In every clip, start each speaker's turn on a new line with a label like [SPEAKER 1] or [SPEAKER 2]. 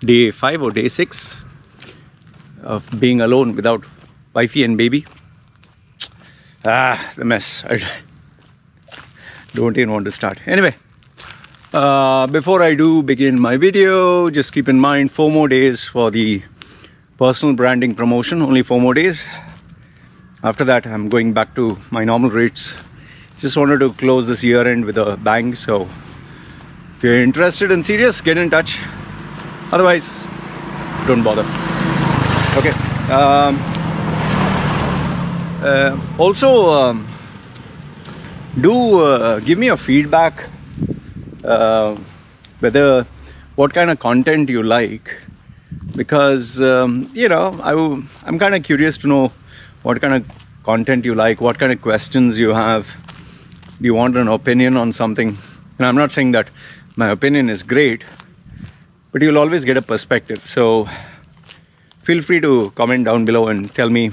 [SPEAKER 1] Day 5 or day 6 of being alone without wifey and baby. The mess. I don't even want to start. Anyway, before I do begin my video, just keep in mind 4 more days for the personal branding promotion. Only 4 more days. After that, I'm going back to my normal rates. Just wanted to close this year end with a bang. So if you're interested and serious, get in touch. Otherwise, don't bother. Okay. Also, do give me a feedback whether what kind of content you like, because you know, I'm kind of curious to know what kind of content you like, what kind of questions you have. Do you want an opinion on something? And I'm not saying that my opinion is great, but you'll always get a perspective. So feel free to comment down below and tell me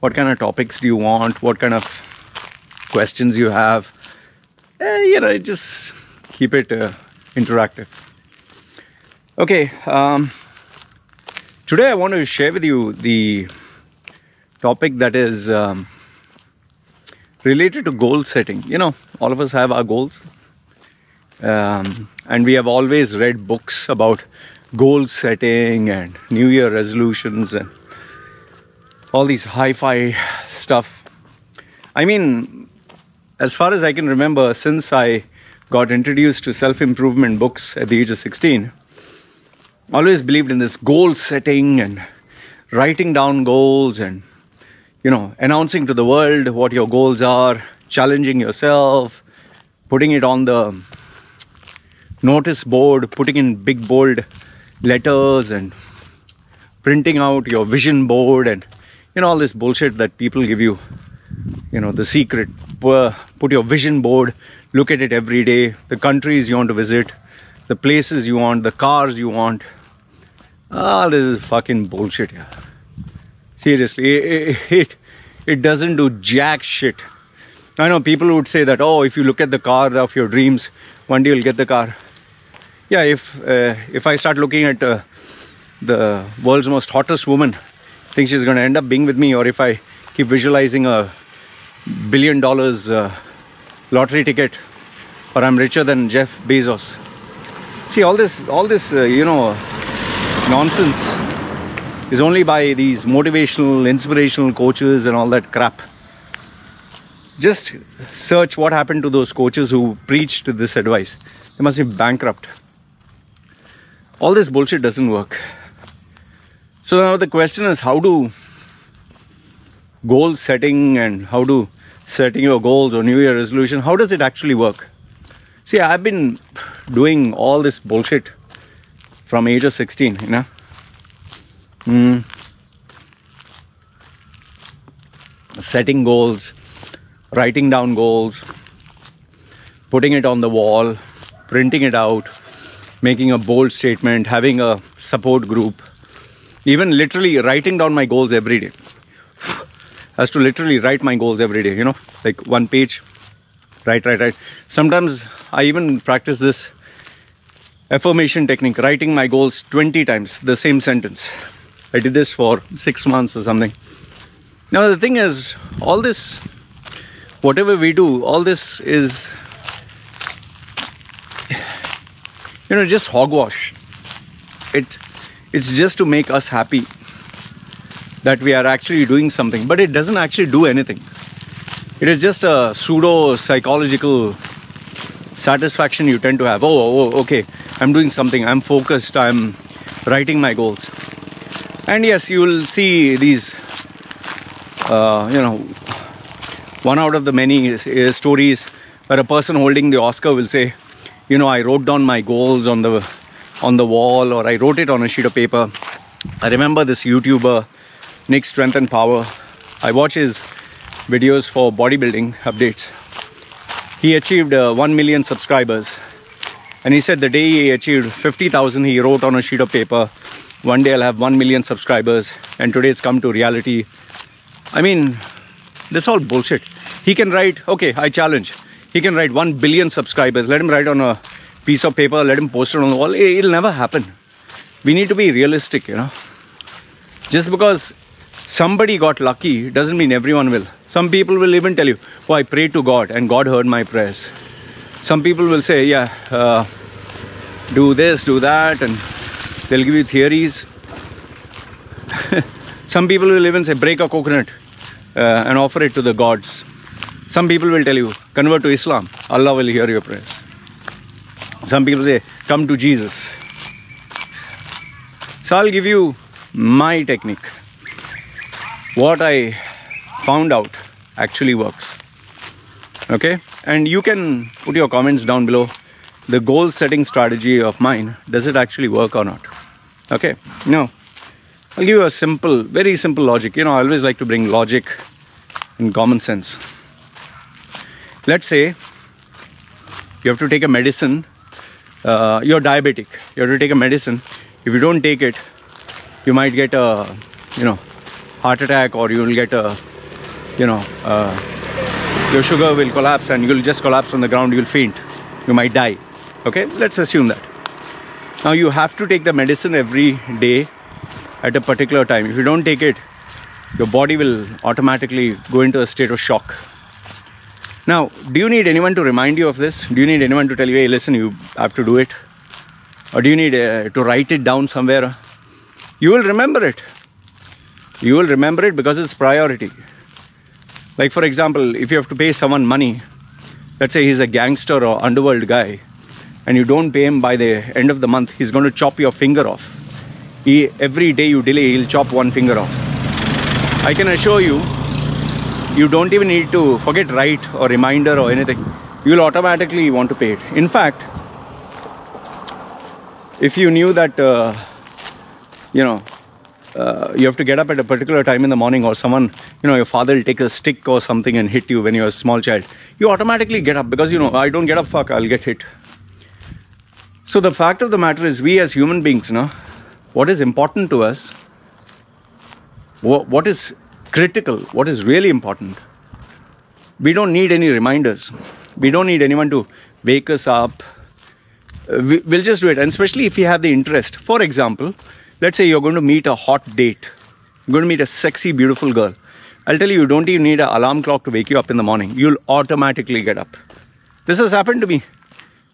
[SPEAKER 1] what kind of topics do you want, what kind of questions you have. You know, just keep it interactive. Okay, today I want to share with you the topic that is related to goal setting. You know, all of us have our goals, and we have always read books about goal setting and New Year resolutions and all these hi-fi stuff. I mean, as far as I can remember, since I got introduced to self-improvement books at the age of 16, I always believed in this goal setting and writing down goals and, you know, announcing to the world what your goals are, challenging yourself, putting it on the notice board, putting in big bold letters and printing out your vision board and, you know, all this bullshit that people give you. You know, the secret. Put your vision board, look at it every day, the countries you want to visit, the places you want, the cars you want. This is fucking bullshit, yeah. Seriously, it doesn't do jack shit. I know people would say that, oh, if you look at the car of your dreams, one day you'll get the car. Yeah, if I start looking at the world's most hottest woman, think she's going to end up being with me, or if I keep visualizing a $1 billion lottery ticket, or I'm richer than Jeff Bezos. See, all this you know, nonsense is only by these motivational, inspirational coaches and all that crap. Just search what happened to those coaches who preached this advice. They must be bankrupt. All this bullshit doesn't work. So now the question is, how do goal setting and how do setting your goals or New Year resolution, how does it actually work? See, I've been doing all this bullshit from age of 16, you know. Setting goals, writing down goals, putting it on the wall, printing it out, making a bold statement, having a support group, even literally writing down my goals every day. I have to literally write my goals every day, you know, like one page, write. Sometimes I even practice this affirmation technique, writing my goals 20 times, the same sentence. I did this for 6 months or something. Now the thing is, all this, whatever we do, all this is, you know, just hogwash. It's just to make us happy that we are actually doing something, but it doesn't actually do anything. It is just a pseudo psychological satisfaction you tend to have. Oh, okay, I'm doing something, I'm focused, I'm writing my goals. And yes, you will see these, you know, one out of the many stories where a person holding the Oscar will say, you know, I wrote down my goals on the wall, or I wrote it on a sheet of paper. I remember this YouTuber, Nick Strength and Power. I watch his videos for bodybuilding updates. He achieved 1 million subscribers, and he said the day he achieved 50,000, he wrote on a sheet of paper, one day I'll have 1 million subscribers, and today it's come to reality. I mean, this is all bullshit. He can write, okay, I challenge, he can write 1 billion subscribers. Let him write on a piece of paper, let him post it on the wall. It'll never happen. We need to be realistic, you know. Just because somebody got lucky doesn't mean everyone will. Some people will even tell you, oh, I prayed to God and God heard my prayers. Some people will say, yeah, do this, do that, and they'll give you theories. Some people will even say, break a coconut and offer it to the gods. Some people will tell you, convert to Islam. Allah will hear your prayers. Some people say, come to Jesus. So I'll give you my technique. What I found out actually works. Okay? And you can put your comments down below. The goal setting strategy of mine, does it actually work or not? Okay? Now, I'll give you a simple, very simple logic. You know, I always like to bring logic and common sense. Let's say you have to take a medicine. You're diabetic. You have to take a medicine. If you don't take it, you might get a, heart attack, or you will get a, your sugar will collapse and you'll just collapse on the ground. You'll faint. You might die. Okay, let's assume that. Now you have to take the medicine every day at a particular time. If you don't take it, your body will automatically go into a state of shock. Now, do you need anyone to remind you of this? Do you need anyone to tell you, hey, listen, you have to do it? Or do you need to write it down somewhere? You will remember it. You will remember it because it's priority. Like, for example, if you have to pay someone money, let's say he's a gangster or underworld guy, and you don't pay him by the end of the month, he's going to chop your finger off. Every day you delay, he'll chop one finger off. I can assure you, you don't even need to forget write or reminder or anything. You'll automatically want to pay it. In fact, if you knew that, you have to get up at a particular time in the morning, or someone, your father will take a stick or something and hit you when you're a small child, you automatically get up because, I don't get up, fuck, I'll get hit. So the fact of the matter is, we as human beings, what is important to us, what is critical, what is really important, we don't need any reminders. We don't need anyone to wake us up. We'll just do it. And especially if you have the interest. For example, let's say you're going to meet a hot date. You're going to meet a sexy, beautiful girl. I'll tell you, you don't even need an alarm clock to wake you up in the morning. You'll automatically get up. This has happened to me.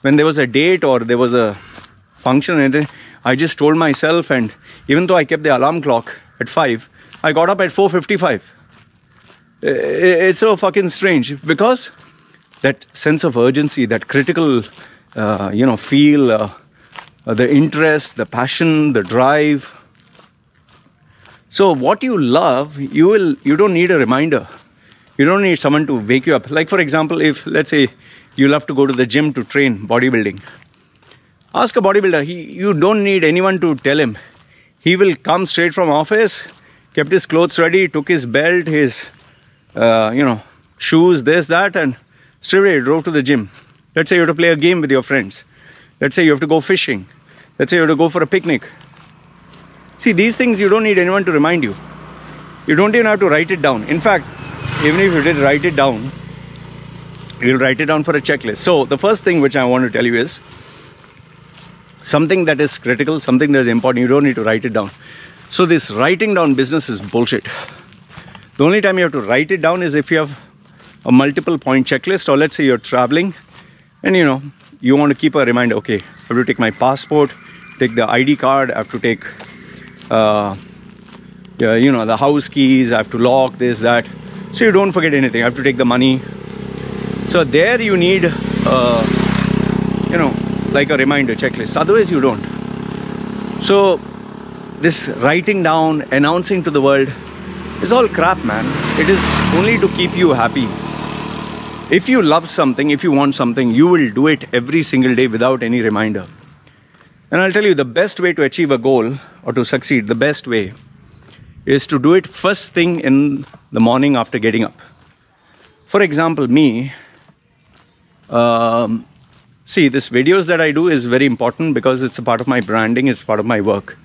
[SPEAKER 1] When there was a date or there was a function, and I just told myself, and even though I kept the alarm clock at 5, I got up at 4:55. It's so fucking strange because that sense of urgency, that critical, feel, the interest, the passion, the drive. So what you love, you don't need a reminder. You don't need someone to wake you up. Like, for example, if, let's say, you love to go to the gym to train bodybuilding. Ask a bodybuilder. You don't need anyone to tell him. He will come straight from office, kept his clothes ready, took his belt, his, shoes, this, that, and straight away drove to the gym. Let's say you have to play a game with your friends. Let's say you have to go fishing. Let's say you have to go for a picnic. See, these things you don't need anyone to remind you. You don't even have to write it down. In fact, even if you did write it down, you'll write it down for a checklist. So the first thing which I want to tell you is something that is critical, something that is important, you don't need to write it down. So this writing down business is bullshit. The only time you have to write it down is if you have a multiple point checklist, or let's say you're traveling and you want to keep a reminder. Okay, I have to take my passport, take the ID card, I have to take the house keys, I have to lock this, that, so you don't forget anything. I have to take the money. So there you need like a reminder checklist, otherwise you don't. So this writing down, announcing to the world is all crap, man. It is only to keep you happy. If you love something, if you want something, you will do it every single day without any reminder. And I'll tell you, the best way to achieve a goal or to succeed, the best way is to do it first thing in the morning after getting up. For example, me, see, this videos that I do is very important because it's a part of my branding, it's part of my work.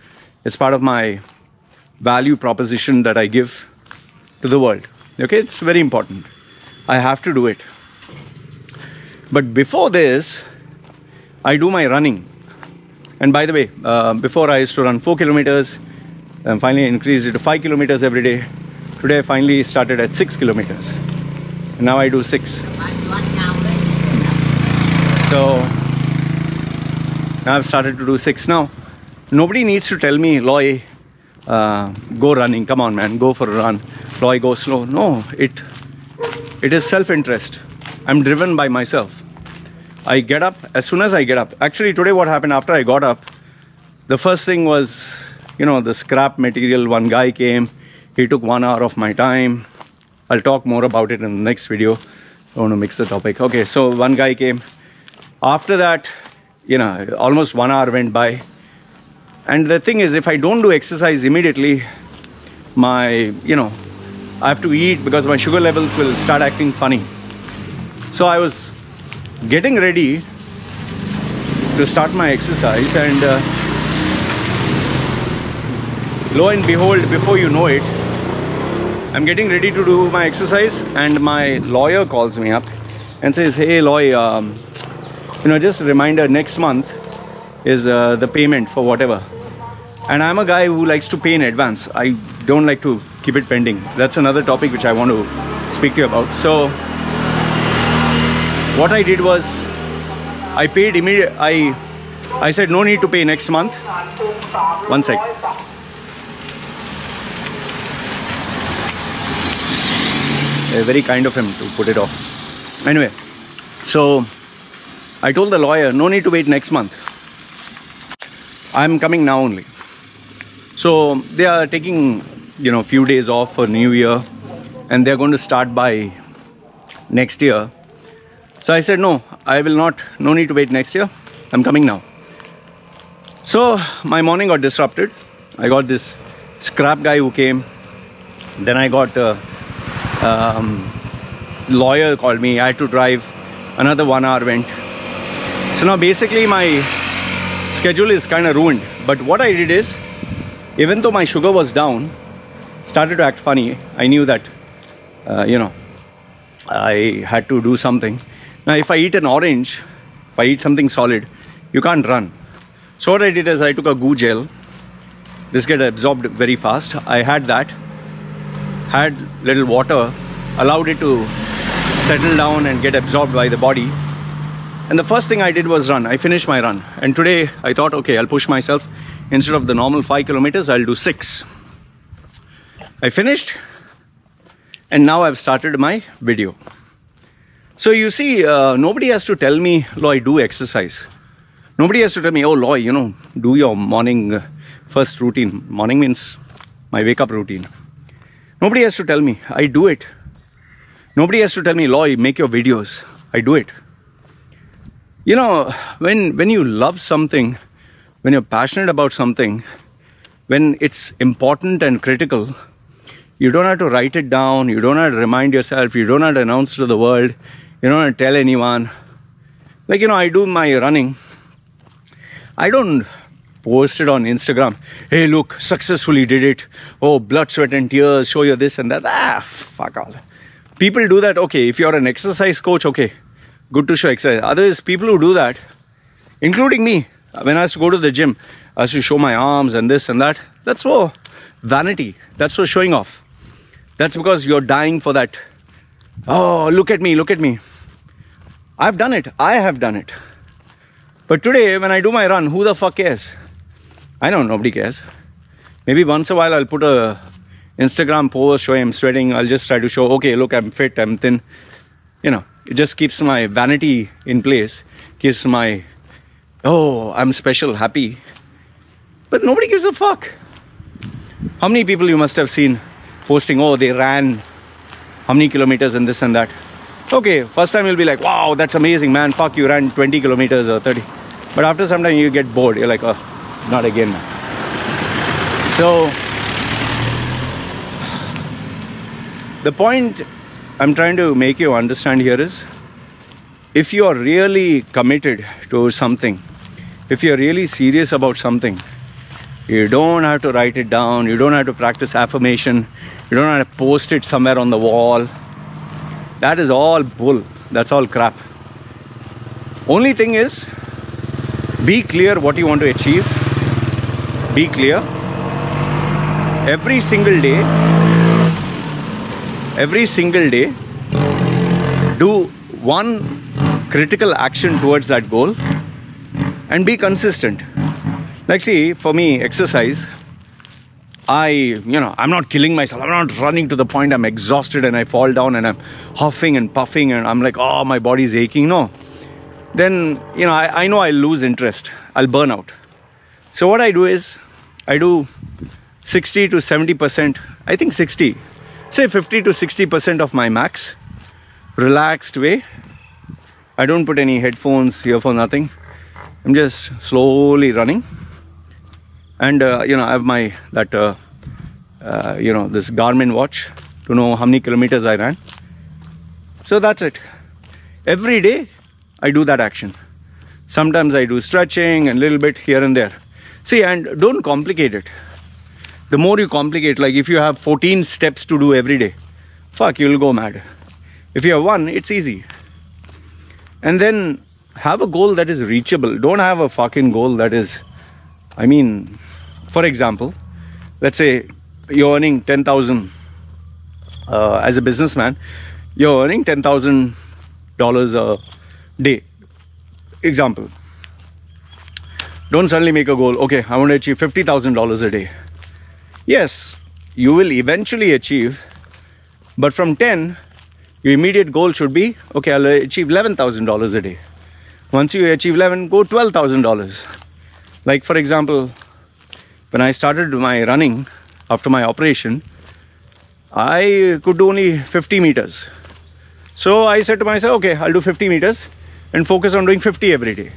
[SPEAKER 1] It's part of my value proposition that I give to the world. Okay, it's very important. I have to do it. But before this, I do my running. And by the way, before I used to run 4 kilometers, and finally increased it to 5 kilometers every day. Today I finally started at 6 kilometers. And now I do 6. So now I've started to do 6 now. Nobody needs to tell me, Loy, go running, come on man, go for a run. Loy, go slow. No, it is self-interest. I'm driven by myself. I get up as soon as I get up. Actually today what happened after I got up, the first thing was, you know, the scrap material. One guy came, he took 1 hour of my time. I'll talk more about it in the next video. I want to mix the topic. Okay, so one guy came. After that, you know, almost 1 hour went by. And the thing is, if I don't do exercise immediately, I have to eat because my sugar levels will start acting funny. So I was getting ready to start my exercise, and lo and behold, before you know it, I'm getting ready to do my exercise, and my lawyer calls me up and says, hey Loy, just a reminder, next month is the payment for whatever. And I'm a guy who likes to pay in advance. I don't like to keep it pending. That's another topic which I want to speak to you about. So what I did was, I paid immediate. I said no need to pay next month. One sec. Very kind of him to put it off. Anyway, so I told the lawyer no need to wait next month. I'm coming now only. So they are taking, few days off for New Year, and they're going to start by next year. So I said, no, I will not, no need to wait next year. I'm coming now. So my morning got disrupted. I got this scrap guy who came. Then I got lawyer called me. I had to drive. Another 1 hour went. So now basically my schedule is kind of ruined. But what I did is, even though my sugar was down, started to act funny, I knew that, I had to do something. Now, if I eat an orange, if I eat something solid, you can't run. So what I did is I took a goo gel. This gets absorbed very fast. I had that, had little water, allowed it to settle down and get absorbed by the body. And the first thing I did was run. I finished my run. And today I thought, okay, I'll push myself. Instead of the normal 5 kilometers, I'll do 6. I finished. And now I've started my video. So you see, nobody has to tell me, Loy, do exercise. Nobody has to tell me, oh, Loy, do your morning first routine. Morning means my wake-up routine. Nobody has to tell me. I do it. Nobody has to tell me, Loy, make your videos. I do it. When you love something, when you're passionate about something, when it's important and critical, you don't have to write it down. You don't have to remind yourself. You don't have to announce to the world. You don't have to tell anyone. Like, I do my running. I don't post it on Instagram. Hey, look, successfully did it. Oh, blood, sweat and tears. Show you this and that. Fuck all. People do that. Okay, if you're an exercise coach, okay, good to show exercise. Others, people who do that, including me, when I used to go to the gym, I used to show my arms and this and that. That's for vanity. That's for showing off. That's because you're dying for that. Oh, look at me, look at me. I've done it. I have done it. But today, when I do my run, who the fuck cares? I know nobody cares. Maybe once a while I'll put a Instagram post showing I'm sweating. I'll just try to show, okay, look, I'm fit, I'm thin. It just keeps my vanity in place. Keeps my, oh, I'm special, happy. But nobody gives a fuck. How many people you must have seen posting, oh, they ran how many kilometers and this and that. Okay, first time you'll be like, wow, that's amazing, man. Fuck, you ran 20 kilometers or 30. But after some time you get bored. You're like, oh, not again, man. So the point I'm trying to make you understand here is, if you are really committed to something, if you're really serious about something, you don't have to write it down. You don't have to practice affirmation. You don't have to post it somewhere on the wall. That is all bull. That's all crap. Only thing is, Be clear what you want to achieve. Be clear. Every single day, do one critical action towards that goal and be consistent. Like, see, for me, exercise, I'm not killing myself. I'm not running to the point I'm exhausted and I fall down and I'm huffing and puffing and I'm like, oh, my body's aching. No. Then, I know I'll lose interest. I'll burn out. So what I do is, I do 60 to 70%, I think 60, say 50 to 60% of my max, relaxed way. I don't put any headphones, earphones, nothing. I'm just slowly running. And, I have my, this Garmin watch to know how many kilometers I ran. So that's it. Every day, I do that action. Sometimes I do stretching and a little bit here and there. See, and don't complicate it. The more you complicate, like if you have 14 steps to do every day, you'll go mad. If you have one, it's easy. And then have a goal that is reachable. Don't have a fucking goal that is, for example, let's say you're earning 10,000 as a businessman, you're earning $10,000 a day. Example. Don't suddenly make a goal, okay, I want to achieve $50,000 a day. Yes, you will eventually achieve, but from 10, your immediate goal should be, okay, I'll achieve $11,000 a day. Once you achieve 11, go $12,000. Like, for example, when I started my running after my operation, I could do only 50 meters. So I said to myself, okay, I'll do 50 meters and focus on doing 50 every day.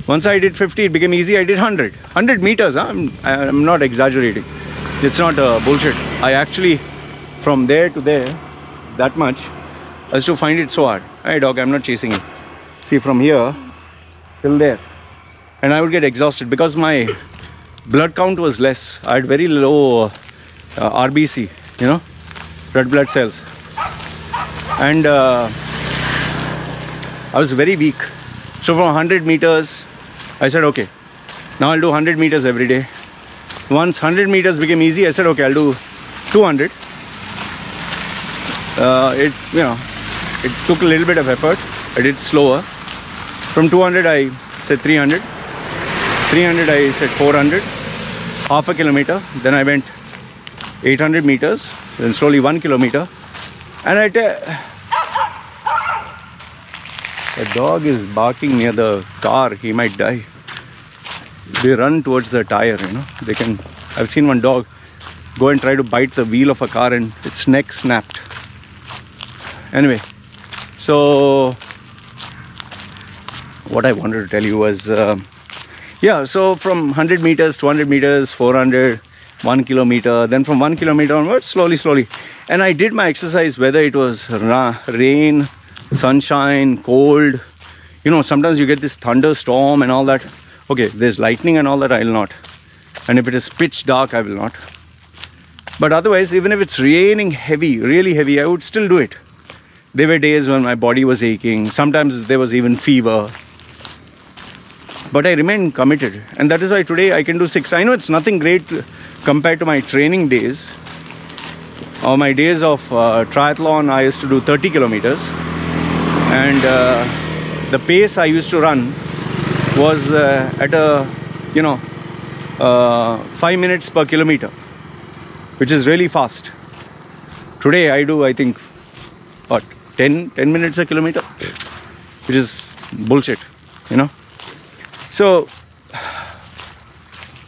[SPEAKER 1] Once I did 50, it became easy. I did 100. 100 meters, huh? I'm not exaggerating. It's not bullshit. I actually, from there to there, that much, I used to find it so hard. Hey dog, I'm not chasing it. See, from here till there. And I would get exhausted because my blood count was less. I had very low RBC, red blood cells. And I was very weak. So from 100 meters, I said, okay, now I'll do 100 meters every day. Once 100 meters became easy, I said, okay, I'll do 200. It took a little bit of effort. I did slower. From 200, I said 300. 300, I said 400. Half a kilometer. Then I went 800 meters. Then slowly 1 kilometer. And the dog is barking near the car. He might die. They run towards the tire, They can. I've seen one dog go and try to bite the wheel of a car and its neck snapped. Anyway, so what I wanted to tell you was, so from 100 meters, 200 meters, 400, 1 kilometer, then from 1 kilometer onwards, slowly. And I did my exercise, whether it was rain, sunshine, cold. Sometimes you get this thunderstorm and all that. Okay, there's lightning and all that, I will not. And if it is pitch dark, I will not. But otherwise, even if it's raining heavy, really heavy, I would still do it. There were days when my body was aching. Sometimes there was even fever. But I remained committed. And that is why today I can do 6. I know it's nothing great compared to my training days. Or my days of triathlon, I used to do 30 kilometers. And the pace I used to run was at 5 minutes per kilometer, which is really fast. Today I do, I think, 10 minutes a kilometer, which is bullshit, So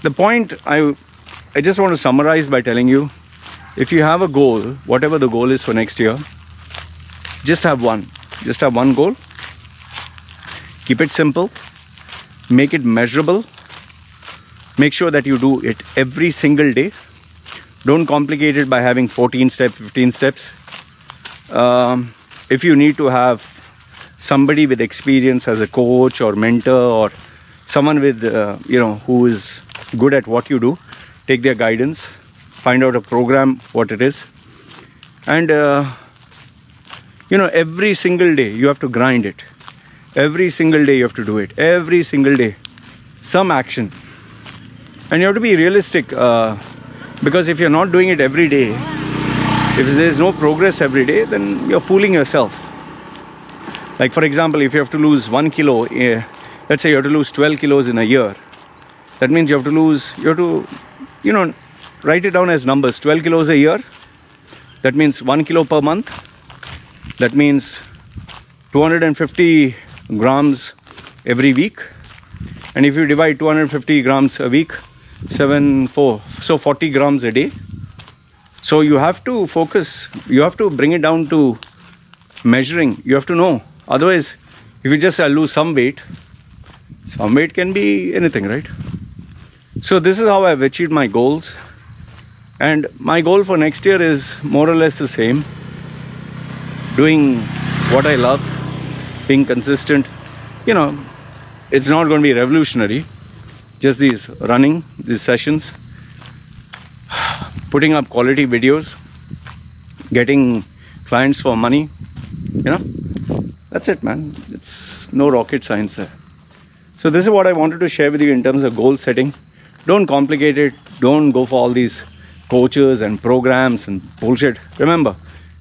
[SPEAKER 1] the point I just want to summarize by telling you, if you have a goal, whatever the goal is for next year, just have one. Just have one goal. Keep it simple. Make it measurable. Make sure that you do it every single day. Don't complicate it by having 14 steps, 15 steps. If you need to have somebody with experience as a coach or mentor or someone with, who is good at what you do, take their guidance, find out a program, what it is. And, every single day you have to grind it. Every single day you have to do it. Every single day. some action. And you have to be realistic, because if you're not doing it every day, if there's no progress every day, then you're fooling yourself. Like for example, if you have to lose 1 kilo, let's say you have to lose 12 kilos in a year, that means you have to, write it down as numbers. 12 kilos a year, that means 1 kilo per month, that means 250 grams every week. And if you divide 250 grams a week, 4, so 40 grams a day. So you have to focus, you have to bring it down to measuring, you have to know. Otherwise, if you just lose some weight can be anything, right? So this is how I've achieved my goals. And my goal for next year is more or less the same. Doing what I love, being consistent. It's not going to be revolutionary. Just these sessions, putting up quality videos, getting clients for money, that's it, man. It's no rocket science there. So this is what I wanted to share with you in terms of goal setting. Don't complicate it. Don't go for all these coaches and programs and bullshit. Remember,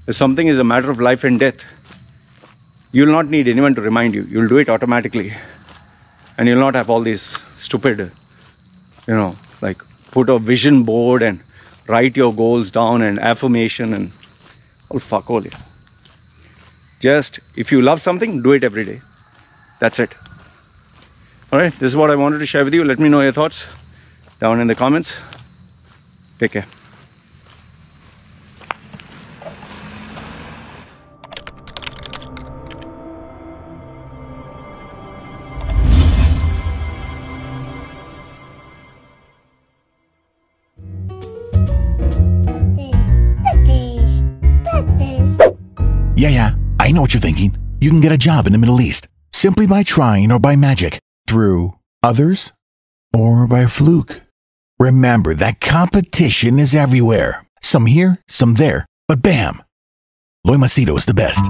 [SPEAKER 1] if something is a matter of life and death, you'll not need anyone to remind you. You'll do it automatically. And you'll not have all these stupid, like put a vision board and write your goals down and affirmation and all fuck all. Just, if you love something, do it every day. That's it. Alright, this is what I wanted to share with you. Let me know your thoughts down in the comments. Take care.
[SPEAKER 2] Yeah, I know what you're thinking. You can get a job in the Middle East simply by trying or by magic, through others, or by a fluke. Remember that competition is everywhere. Some here, some there, but bam! Loy Macedo is the best.